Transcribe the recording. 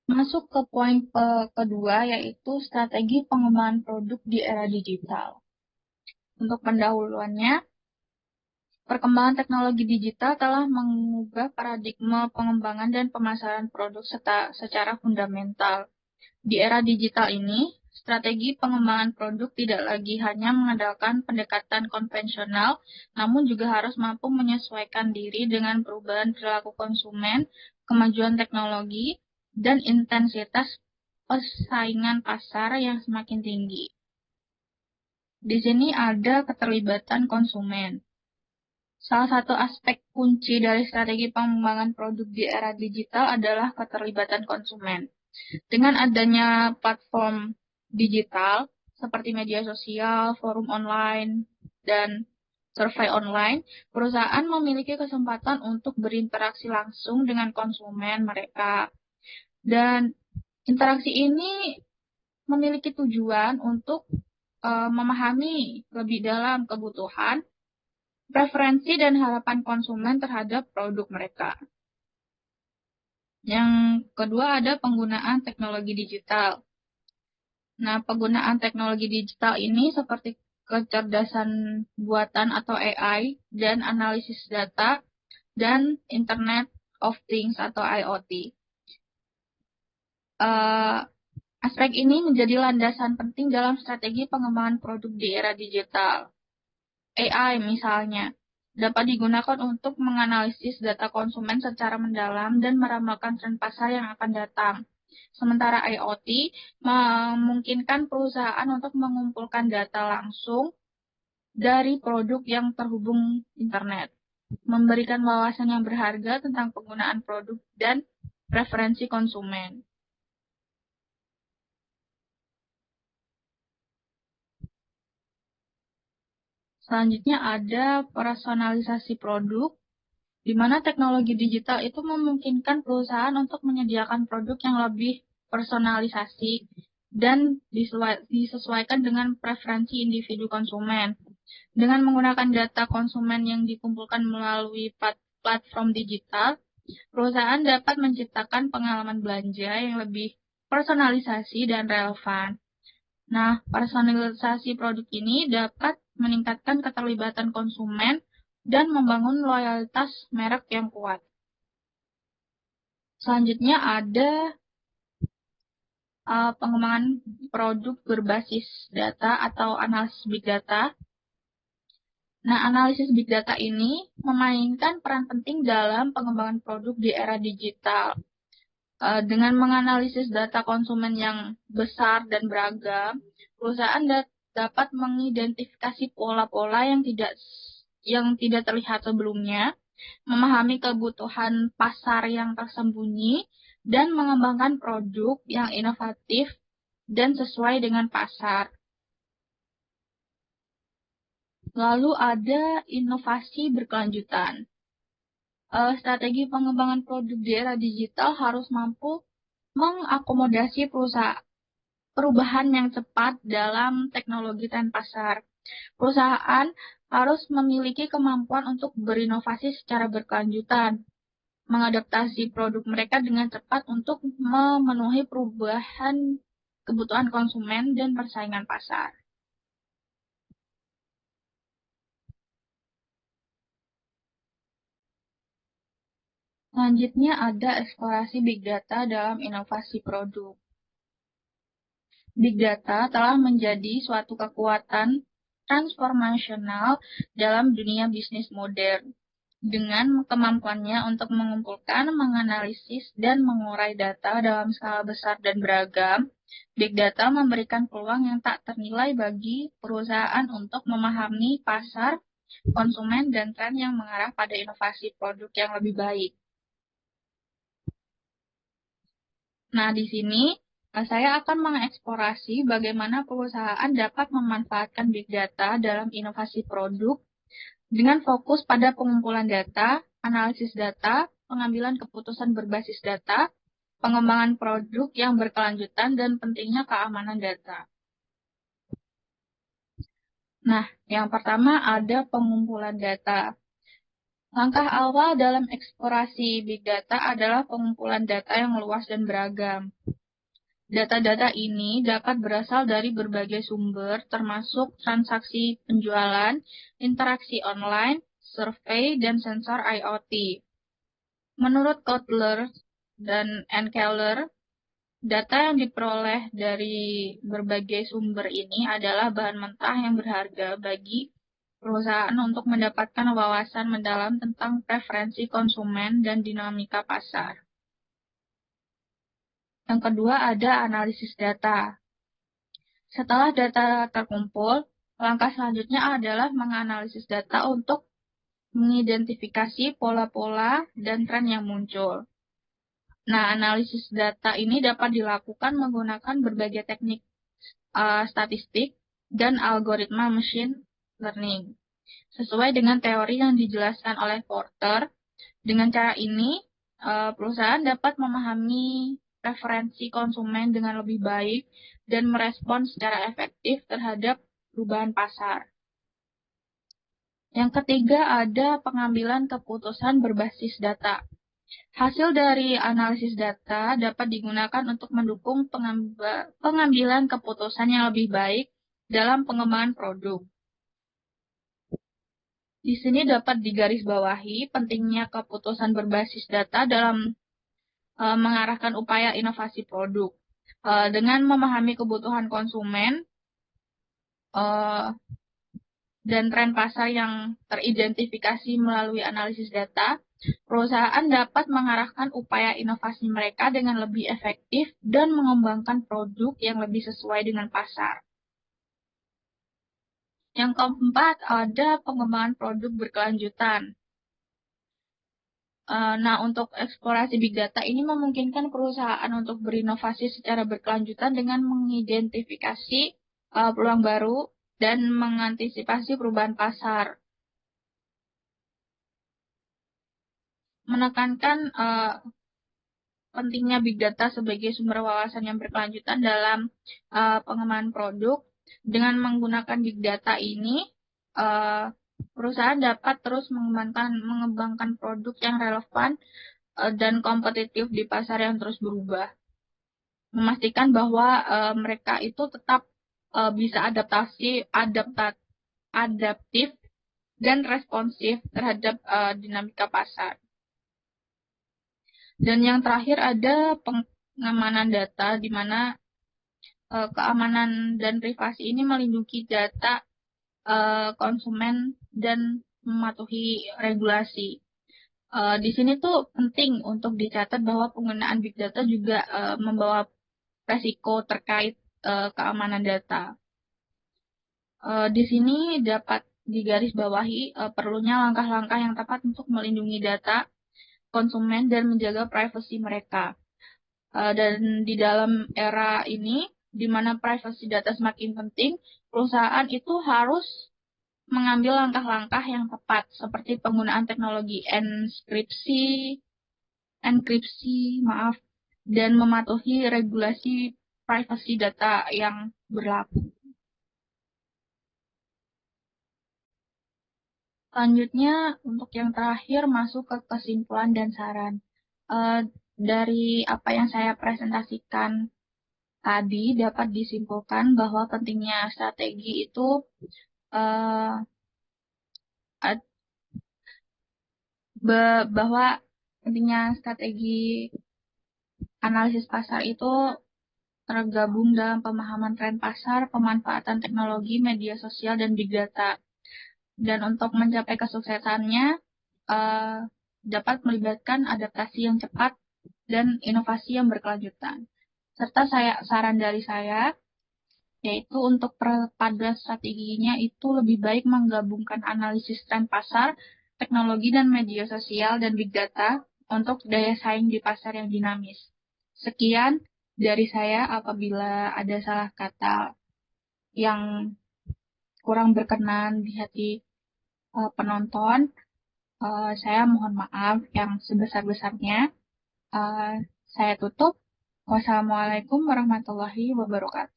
Masuk ke poin kedua, yaitu strategi pengembangan produk di era digital. Untuk pendahuluannya, perkembangan teknologi digital telah mengubah paradigma pengembangan dan pemasaran produk secara fundamental. Di era digital ini, strategi pengembangan produk tidak lagi hanya mengandalkan pendekatan konvensional, namun juga harus mampu menyesuaikan diri dengan perubahan perilaku konsumen, kemajuan teknologi, dan intensitas persaingan pasar yang semakin tinggi. Di sini ada keterlibatan konsumen. Salah satu aspek kunci dari strategi pengembangan produk di era digital adalah keterlibatan konsumen. Dengan adanya platform digital seperti media sosial, forum online, dan survei online, perusahaan memiliki kesempatan untuk berinteraksi langsung dengan konsumen mereka. Dan interaksi ini memiliki tujuan untuk memahami lebih dalam kebutuhan, preferensi, dan harapan konsumen terhadap produk mereka. Yang kedua ada penggunaan teknologi digital. Nah, penggunaan teknologi digital ini seperti kecerdasan buatan atau AI dan analisis data dan Internet of Things atau IoT. Aspek ini menjadi landasan penting dalam strategi pengembangan produk di era digital. AI misalnya dapat digunakan untuk menganalisis data konsumen secara mendalam dan meramalkan tren pasar yang akan datang. Sementara IoT memungkinkan perusahaan untuk mengumpulkan data langsung dari produk yang terhubung internet, memberikan wawasan yang berharga tentang penggunaan produk dan preferensi konsumen. Selanjutnya ada personalisasi produk, di mana teknologi digital itu memungkinkan perusahaan untuk menyediakan produk yang lebih personalisasi dan disesuaikan dengan preferensi individu konsumen. Dengan menggunakan data konsumen yang dikumpulkan melalui platform digital, perusahaan dapat menciptakan pengalaman belanja yang lebih personalisasi dan relevan. Nah, personalisasi produk ini dapat meningkatkan keterlibatan konsumen dan membangun loyalitas merek yang kuat. Selanjutnya ada pengembangan produk berbasis data atau analisis big data. Nah, analisis big data ini memainkan peran penting dalam pengembangan produk di era digital. Dengan menganalisis data konsumen yang besar dan beragam, perusahaan dapat mengidentifikasi pola-pola yang tidak terlihat sebelumnya, memahami kebutuhan pasar yang tersembunyi, dan mengembangkan produk yang inovatif dan sesuai dengan pasar. Lalu ada inovasi berkelanjutan. Strategi pengembangan produk di era digital harus mampu mengakomodasi perubahan yang cepat dalam teknologi dan pasar. Perusahaan harus memiliki kemampuan untuk berinovasi secara berkelanjutan, mengadaptasi produk mereka dengan cepat untuk memenuhi perubahan kebutuhan konsumen dan persaingan pasar. Selanjutnya ada eksplorasi big data dalam inovasi produk. Big data telah menjadi suatu kekuatan transformasional dalam dunia bisnis modern. Dengan kemampuannya untuk mengumpulkan, menganalisis, dan mengurai data dalam skala besar dan beragam, big data memberikan peluang yang tak ternilai bagi perusahaan untuk memahami pasar, konsumen, dan tren yang mengarah pada inovasi produk yang lebih baik. Nah, di sini saya akan mengeksplorasi bagaimana perusahaan dapat memanfaatkan big data dalam inovasi produk dengan fokus pada pengumpulan data, analisis data, pengambilan keputusan berbasis data, pengembangan produk yang berkelanjutan, dan pentingnya keamanan data. Nah, yang pertama ada pengumpulan data. Langkah awal dalam eksplorasi Big Data adalah pengumpulan data yang luas dan beragam. Data-data ini dapat berasal dari berbagai sumber, termasuk transaksi penjualan, interaksi online, survei, dan sensor IoT. Menurut Kotler dan Keller, data yang diperoleh dari berbagai sumber ini adalah bahan mentah yang berharga bagi perusahaan untuk mendapatkan wawasan mendalam tentang preferensi konsumen dan dinamika pasar. Yang kedua ada analisis data. Setelah data terkumpul, langkah selanjutnya adalah menganalisis data untuk mengidentifikasi pola-pola dan tren yang muncul. Nah, analisis data ini dapat dilakukan menggunakan berbagai teknik statistik dan algoritma machine learning. Sesuai dengan teori yang dijelaskan oleh Porter, dengan cara ini perusahaan dapat memahami preferensi konsumen dengan lebih baik dan merespon secara efektif terhadap perubahan pasar. Yang ketiga ada pengambilan keputusan berbasis data. Hasil dari analisis data dapat digunakan untuk mendukung pengambilan keputusan yang lebih baik dalam pengembangan produk. Di sini dapat digarisbawahi pentingnya keputusan berbasis data dalam mengarahkan upaya inovasi produk. Dengan memahami kebutuhan konsumen dan tren pasar yang teridentifikasi melalui analisis data, perusahaan dapat mengarahkan upaya inovasi mereka dengan lebih efektif dan mengembangkan produk yang lebih sesuai dengan pasar. Yang keempat, ada pengembangan produk berkelanjutan. Nah, untuk eksplorasi Big Data ini memungkinkan perusahaan untuk berinovasi secara berkelanjutan dengan mengidentifikasi peluang baru dan mengantisipasi perubahan pasar. Menekankan pentingnya Big Data sebagai sumber wawasan yang berkelanjutan dalam pengembangan produk. Dengan menggunakan Big Data ini, perusahaan dapat terus mengembangkan produk yang relevan dan kompetitif di pasar yang terus berubah. Memastikan bahwa mereka itu tetap bisa adaptif dan responsif terhadap dinamika pasar. Dan yang terakhir ada pengamanan data, di mana keamanan dan privasi ini melindungi data konsumen dan mematuhi regulasi. Di sini tuh penting untuk dicatat bahwa penggunaan Big Data juga membawa resiko terkait keamanan data. Di sini dapat digarisbawahi perlunya langkah-langkah yang tepat untuk melindungi data konsumen dan menjaga privasi mereka. Dan di dalam era ini, di mana privasi data semakin penting, perusahaan itu harus mengambil langkah-langkah yang tepat, seperti penggunaan teknologi enkripsi, dan mematuhi regulasi privasi data yang berlaku. Selanjutnya, untuk yang terakhir masuk ke kesimpulan dan saran. Dari apa yang saya presentasikan tadi dapat disimpulkan bahwa pentingnya strategi itu bahwa pentingnya strategi analisis pasar itu tergabung dalam pemahaman tren pasar, pemanfaatan teknologi, media sosial, dan big data. Dan untuk mencapai kesuksesannya, dapat melibatkan adaptasi yang cepat dan inovasi yang berkelanjutan. Serta saran dari saya, yaitu untuk pada strateginya itu lebih baik menggabungkan analisis tren pasar, teknologi dan media sosial, dan big data untuk daya saing di pasar yang dinamis. Sekian dari saya. Apabila ada salah kata yang kurang berkenan di hati penonton, saya mohon maaf yang sebesar-besarnya. Saya tutup. Wassalamualaikum warahmatullahi wabarakatuh.